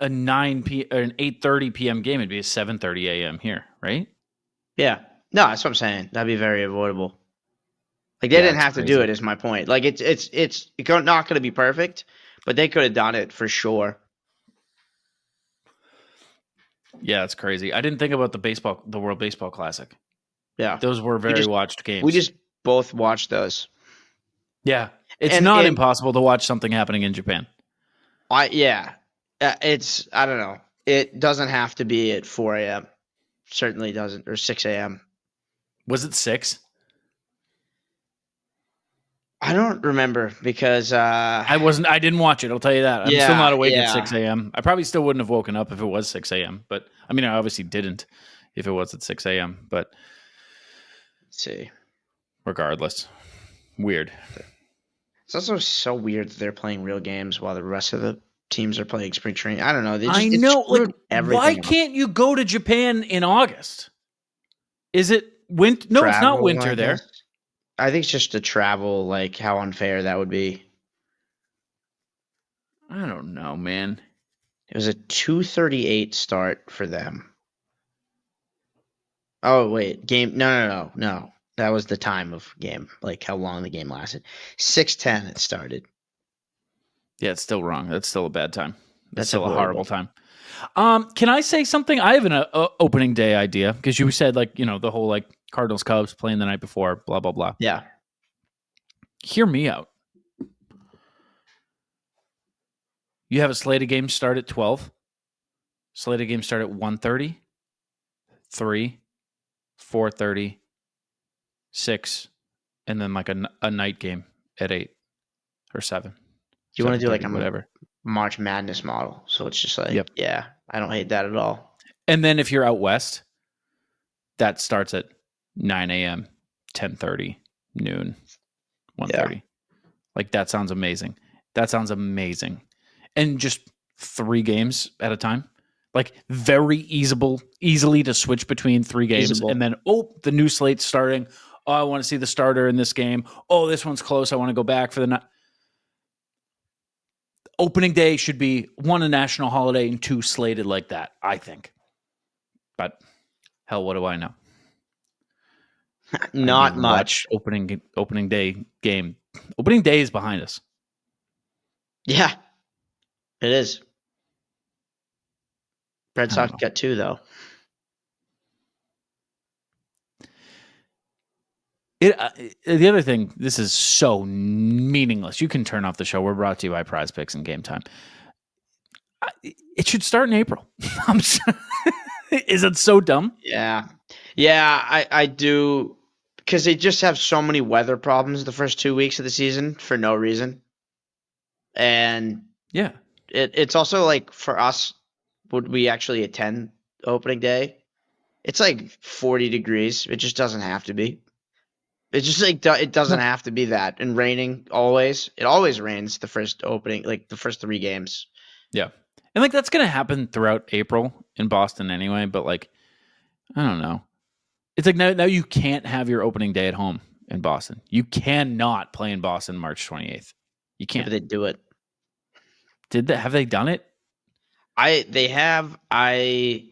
a 9 p or an 8:30 p.m. game, it'd be a 7:30 a.m. here, right? Yeah. No, that's what I'm saying. That'd be very avoidable. Like they Yeah, didn't it's have to do crazy. it is my point. Like it's not going to be perfect, but they could have done it for sure. Yeah, it's crazy. I didn't think about the World Baseball Classic. Yeah. Those were very watched games. We just both watched those. Yeah. It's And not impossible to watch something happening in Japan. It's I don't know. It doesn't have to be at 4 a.m. Certainly doesn't, or 6 a.m. Was it 6? I don't remember because I didn't watch it, I'll tell you that. I'm still not awake at 6 a.m. I probably still wouldn't have woken up if it was 6 a.m. But I mean, I obviously didn't if it was at 6 a.m. But let's see. Regardless, weird. It's also so weird that they're playing real games while the rest of the teams are playing spring training. I don't know. I It know. Like, screwed everything why up. can't you go to Japan in August? Is it winter? No, it's not winter there. I think it's just the travel, like how unfair that would be. I don't know, man. It was a 2:38 start for them. Oh wait, game? No. That was the time of game, like how long the game lasted. 6:10 it started. Yeah, it's still wrong. That's still a bad time. That's still a avoidable. horrible time. Can I say something? I have an opening day idea because you said the whole like Cardinals Cubs playing the night before, blah blah blah. Yeah. Hear me out. You have a slate of games start at 12. Slate of games start at 1:30, 3, 4:30, 6, and then like a night game at 8 or 7. You want to do like whatever March Madness model. So it's just like, yeah, I don't hate that at all. And then if you're out west, that starts at 9 a.m., 10:30, noon, 1:30. Yeah. Like that sounds amazing. And just 3 games at a time. Like very easily to switch between 3 games. And then, the new slate's starting. Oh, I want to see the starter in this game. Oh, this one's close. I want to go back for the night. Opening day should be 1, a national holiday, and 2, slated like that, I think. But hell, what do I know? Not much. Opening day game. Opening day is behind us. Yeah, it is. Red Sox got 2 though. The other thing, this is so meaningless. You can turn off the show. We're brought to you by Prizepicks and Gametime. It should start in April. Is it so dumb? Yeah, I do, because they just have so many weather problems the first 2 weeks of the season for no reason. And yeah, it's also like for us, would we actually attend opening day? It's like 40 degrees. It just doesn't have to be. It's just like it doesn't have to be that. And raining always. It always rains the first opening, like the first 3 games. Yeah. And like that's going to happen throughout April in Boston anyway, but like I don't know. It's like now you can't have your opening day at home in Boston. You cannot play in Boston March 28th. You Yeah, can't. but they do it. Have they done it? They have. I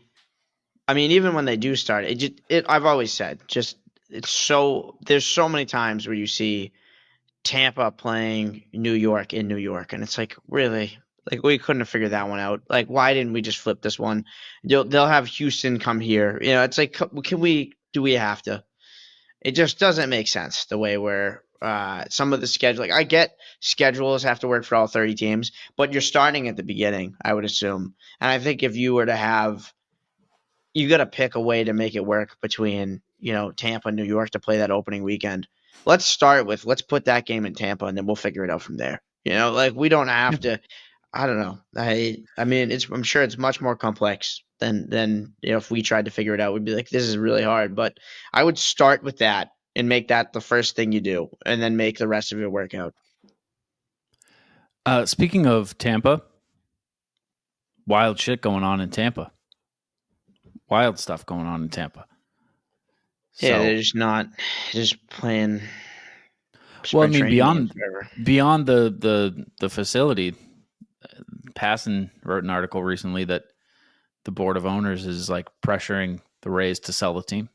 mean, even when they do start, I've always said, there's so many times where you see Tampa playing New York in New York, and it's like, really, like we couldn't have figured that one out. Like, why didn't we just flip this one? They'll have Houston come here. You know, it's like, do we have to? It just doesn't make sense the way where some of the schedule. Like, I get schedules have to work for all 30 teams, but you're starting at the beginning, I would assume. And I think if you were to have, you got to pick a way to make it work between, Tampa and New York to play that opening weekend. Let's put that game in Tampa, and then we'll figure it out from there. Like we don't have to. I don't know. I mean, I'm sure it's much more complex than if we tried to figure it out. We'd be like, this is really hard. But I would start with that and make that the first thing you do, and then make the rest of it work out. Speaking of Tampa, wild shit going on in Tampa. Wild stuff going on in Tampa. Yeah, they're just playing. Well, I mean, beyond the facility, Passon wrote an article recently that the board of owners is like pressuring the Rays to sell the team.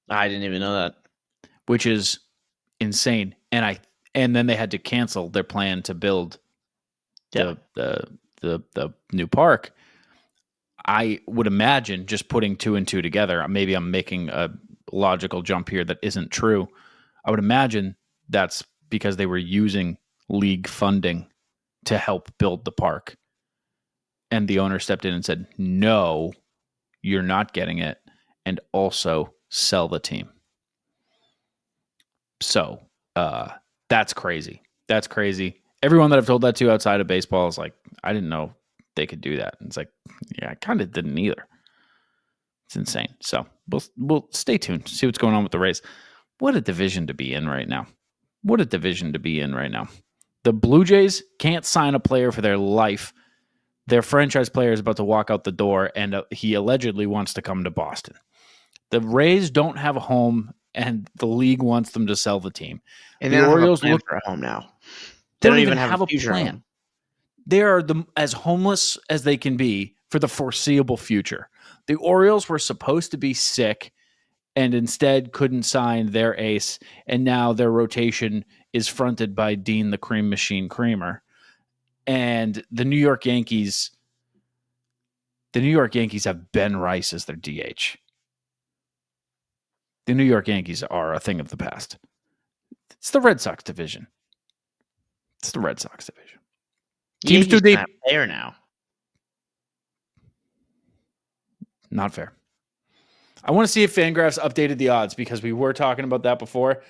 I didn't even know that, which is insane. And then they had to cancel their plan to build the new park. I would imagine, just putting two and two together, maybe I'm making a logical jump here that isn't true. I would imagine that's because they were using league funding to help build the park. And the owner stepped in and said, no, you're not getting it. And also sell the team. So that's crazy. That's crazy. Everyone that I've told that to outside of baseball is like, I didn't know they could do that. And it's like, yeah, I kind of didn't either. It's insane. So we'll stay tuned, see what's going on with the Rays. What a division to be in right now. What a division to be in right now. The Blue Jays can't sign a player for their life. Their franchise player is about to walk out the door, and he allegedly wants to come to Boston. The Rays don't have a home, and the league wants them to sell the team. And the Orioles look for a home now. They don't even have a plan. Home. They are as homeless as they can be for the foreseeable future. The Orioles were supposed to be sick and instead couldn't sign their ace, and now their rotation is fronted by Dean the Cream Machine Creamer. And the New York Yankees have Ben Rice as their DH. The New York Yankees are a thing of the past. It's the Red Sox division. Teams too deep. Player now. Not fair. I want to see if Fangraphs updated the odds because we were talking about that before.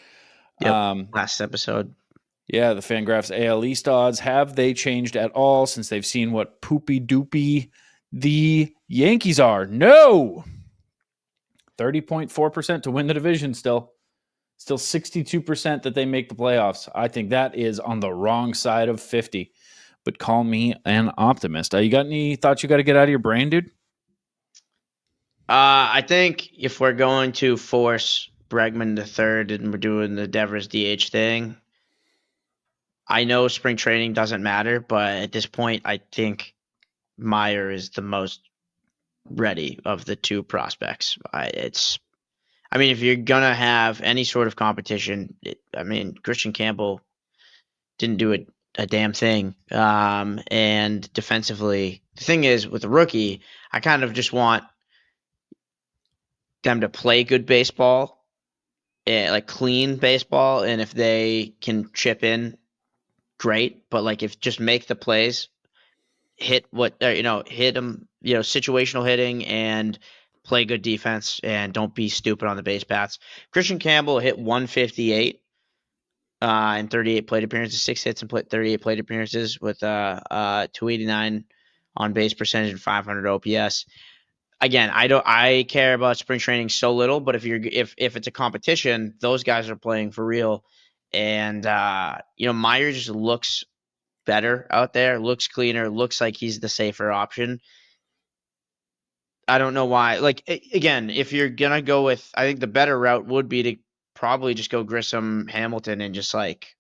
Yep, last episode. Yeah, the Fangraphs AL East odds. Have they changed at all since they've seen what poopy doopy the Yankees are? No. 30.4% to win the division still. Still 62% that they make the playoffs. I think that is on the wrong side of 50. But call me an optimist. You got any thoughts you got to get out of your brain, dude? I think if we're going to force Bregman to third and we're doing the Devers DH thing, I know spring training doesn't matter, but at this point, I think Meyer is the most ready of the two prospects. If you're going to have any sort of competition, Christian Campbell didn't do a damn thing. And defensively, the thing is, with a rookie, I kind of just want them to play good baseball, like clean baseball, and if they can chip in, great. But if just make the plays, hit them, situational hitting and play good defense, and don't be stupid on the base paths. Christian Campbell hit 158 in 38 plate appearances, 6 hits and 38 plate appearances with 289 on base percentage and 500 OPS. Again, I care about spring training so little, but if it's a competition, those guys are playing for real. And Meyer just looks better out there, looks cleaner, looks like he's the safer option. I don't know why. Like, again, if you're going to go with, I think the better route would be to probably just go Grissom, Hamilton, and just like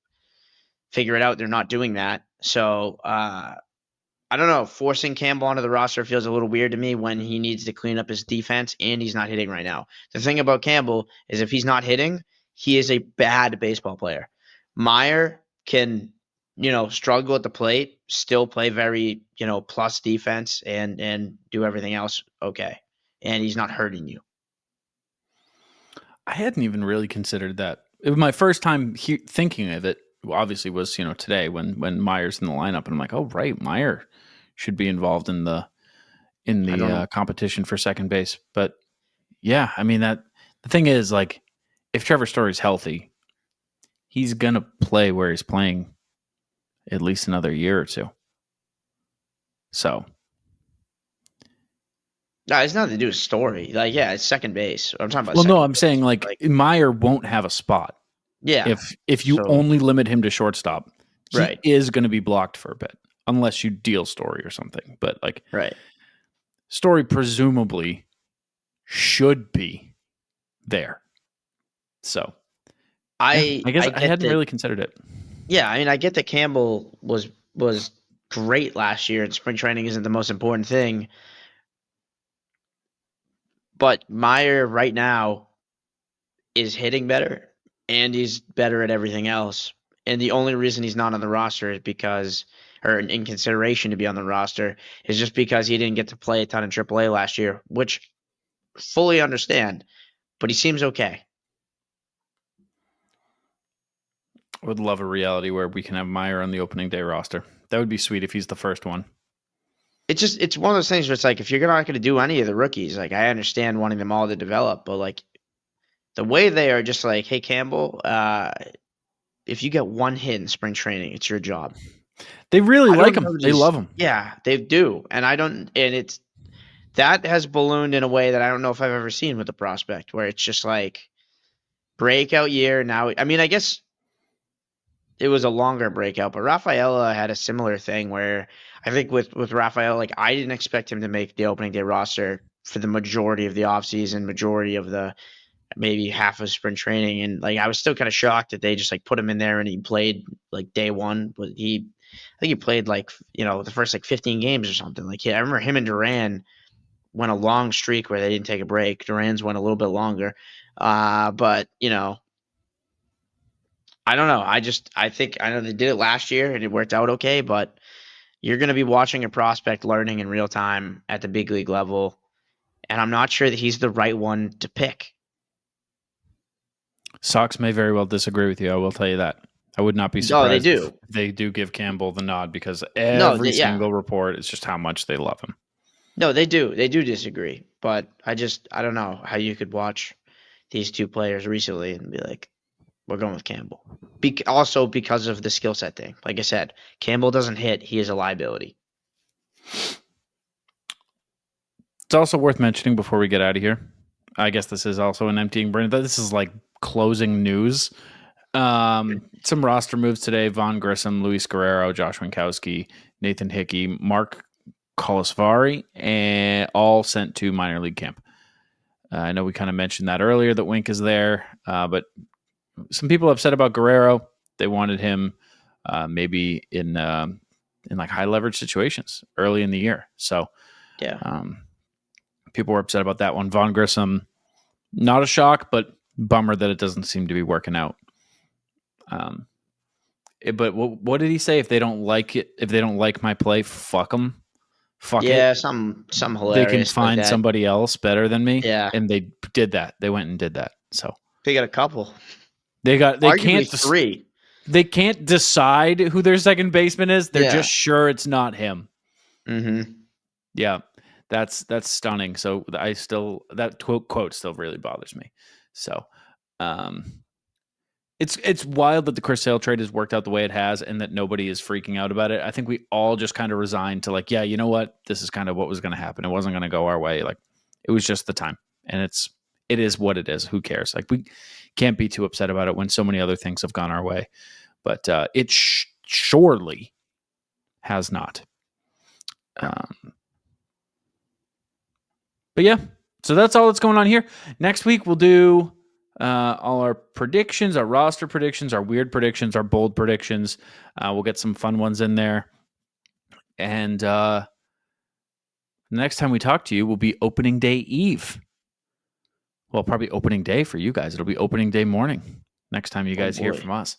figure it out. They're not doing that. So, I don't know. Forcing Campbell onto the roster feels a little weird to me when he needs to clean up his defense and he's not hitting right now. The thing about Campbell is if he's not hitting, he is a bad baseball player. Meyer can, struggle at the plate, still play very, plus defense and do everything else okay. And he's not hurting you. I hadn't even really considered that. It was my first time thinking of it. Obviously, was today when Meyer's in the lineup, and I'm like, oh right, Meyer should be involved in the competition for second base. But yeah, I mean that the thing is, like, if Trevor Story's healthy, he's gonna play where he's playing at least another year or two. So no, it's nothing to do with Story. Like, yeah, it's second base. I'm talking about. Well, no, I'm base. saying like Meyer won't have a spot. Yeah. If you only limit him to shortstop, he Right. is going to be blocked for a bit, unless you deal Story or something. But like, right. Story presumably should be there. So I guess I hadn't really considered it. Yeah, I mean, I get that Campbell was great last year, and spring training isn't the most important thing. But Meyer right now is hitting better, and he's better at everything else. And the only reason he's not on the roster is because, or in consideration to be on the roster, is just because he didn't get to play a ton in AAA last year, which fully understand. But he seems okay. I would love a reality where we can have Meyer on the opening day roster. That would be sweet if he's the first one. It's one of those things where it's like, if you're not going to do any of the rookies, like, I understand wanting them all to develop, but like the way they are just like, hey, Campbell, if you get one hit in spring training, it's your job. They really like him. They love him. Yeah, they do. And that has ballooned in a way that I don't know if I've ever seen with the prospect, where it's just like breakout year. Now, I mean, I guess it was a longer breakout, but Rafaela had a similar thing where I think with Rafael, like, I didn't expect him to make the opening day roster for the majority of the offseason, majority of the maybe half of spring training. And like, I was still kind of shocked that they just like put him in there and he played like day one, but I think he played like, the first like 15 games or something. Like, I remember him and Duran went a long streak where they didn't take a break. Duran's went a little bit longer. But I don't know. I know they did it last year and it worked out okay, but you're going to be watching a prospect learning in real time at the big league level. And I'm not sure that he's the right one to pick. Sox may very well disagree with you. I will tell you that. I would not be surprised if they do give Campbell the nod, because every single report is just how much they love him. No, they do. They do disagree. But I don't know how you could watch these two players recently and be like, we're going with Campbell. Also because of the skill set thing. Like I said, Campbell doesn't hit. He is a liability. It's also worth mentioning before we get out of here. I guess this is also an emptying brain. This is like closing news. Some roster moves today: Vaughn Grissom, Luis Guerrero, Josh Winkowski, Nathan Hickey, Mark Kolasvari, and all sent to minor league camp. I know we kind of mentioned that earlier, that Wink is there, but some people have said about Guerrero, they wanted him maybe in like high leverage situations early in the year. So yeah, people were upset about that one. Vaughn Grissom, not a shock, but bummer that it doesn't seem to be working out. But what did he say? If they don't like it, if they don't like my play, fuck them. Fuck it. Yeah, some hilarious. They can find like somebody else better than me. Yeah, and they did that. They went and did that. So they got a couple. They Arguably can't three. They can't decide who their second baseman is. They're just sure it's not him. Mm-hmm. Yeah, that's stunning. So that quote still really bothers me. So, it's wild that the Chris Sale trade has worked out the way it has, and that nobody is freaking out about it. I think we all just kind of resigned to like, yeah, you know what, this is kind of what was going to happen. It wasn't going to go our way. Like, it was just the time, and it is what it is. Who cares? Like, we can't be too upset about it when so many other things have gone our way. But it surely has not. But yeah, so that's all that's going on here. Next week, we'll do all our predictions, our roster predictions, our weird predictions, our bold predictions. We'll get some fun ones in there. And the next time we talk to you will be opening day eve. Well, probably opening day for you guys. It'll be opening day morning next time you guys hear from us.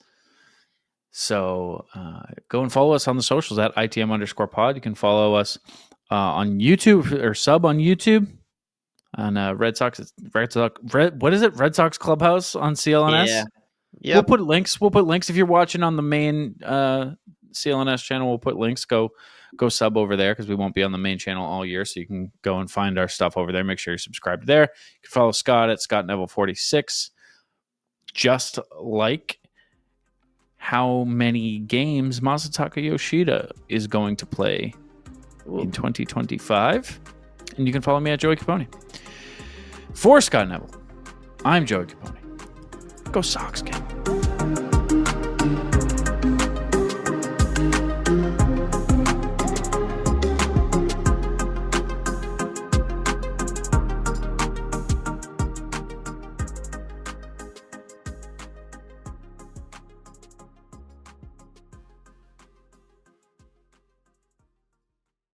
So go and follow us on the socials at ITM_pod. You can follow us on YouTube or sub on YouTube on Red Sox. What is it? Red Sox Clubhouse on CLNS. Yeah. Yep. We'll put links. We'll put links if you're watching on the main CLNS channel. We'll put links. Go sub over there because we won't be on the main channel all year. So you can go and find our stuff over there. Make sure you're subscribed there. You can follow Scott at Scott Neville 46. Just like how many games Masataka Yoshida is going to play in 2025. And you can follow me at Joey Copponi. For Scott Neville, I'm Joey Copponi. Go Sox, kid.